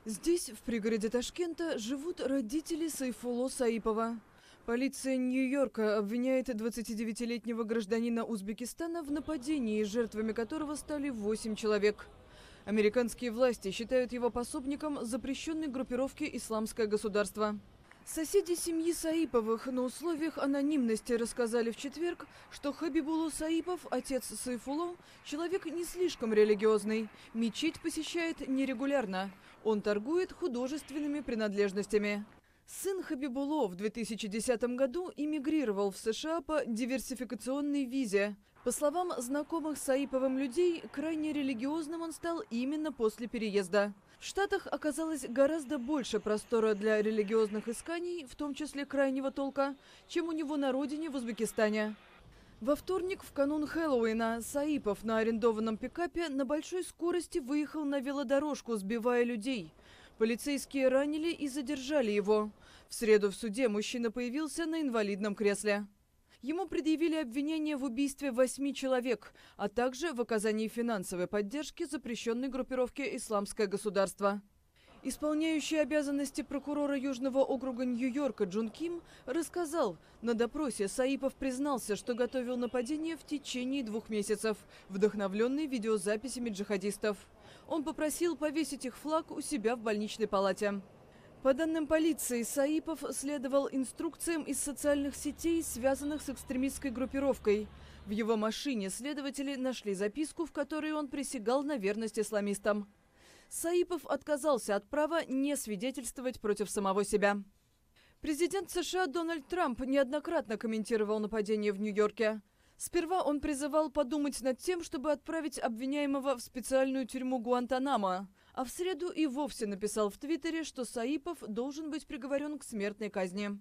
Здесь, в пригороде Ташкента, живут родители Сайфулло Саипова. Полиция Нью-Йорка обвиняет 29-летнего гражданина Узбекистана в нападении, жертвами которого стали 8 человек. Американские власти считают его пособником запрещенной группировки «Исламское государство». Соседи семьи Саиповых на условиях анонимности рассказали в четверг, что Хабибулло Саипов, отец Сайфулло, человек не слишком религиозный. Мечеть посещает нерегулярно. Он торгует художественными принадлежностями. Сын Хабибулло в 2010 году эмигрировал в США по диверсификационной визе. По словам знакомых Саиповым людей, крайне религиозным он стал именно после переезда. В Штатах оказалось гораздо больше простора для религиозных исканий, в том числе крайнего толка, чем у него на родине в Узбекистане. Во вторник, в канун Хэллоуина, Саипов на арендованном пикапе на большой скорости выехал на велодорожку, сбивая людей. Полицейские ранили и задержали его. В среду в суде мужчина появился на инвалидном кресле. Ему предъявили обвинение в убийстве 8 человек, а также в оказании финансовой поддержки запрещенной группировке «Исламское государство». Исполняющий обязанности прокурора Южного округа Нью-Йорка Джун Ким рассказал, на допросе Саипов признался, что готовил нападение в течение 2 месяцев, вдохновленный видеозаписями джихадистов. Он попросил повесить их флаг у себя в больничной палате. По данным полиции, Саипов следовал инструкциям из социальных сетей, связанных с экстремистской группировкой. В его машине следователи нашли записку, в которой он присягал на верность исламистам. Саипов отказался от права не свидетельствовать против самого себя. Президент США Дональд Трамп неоднократно комментировал нападение в Нью-Йорке. Сперва он призывал подумать над тем, чтобы отправить обвиняемого в специальную тюрьму Гуантанамо, а в среду и вовсе написал в Твиттере, что Саипов должен быть приговорен к смертной казни.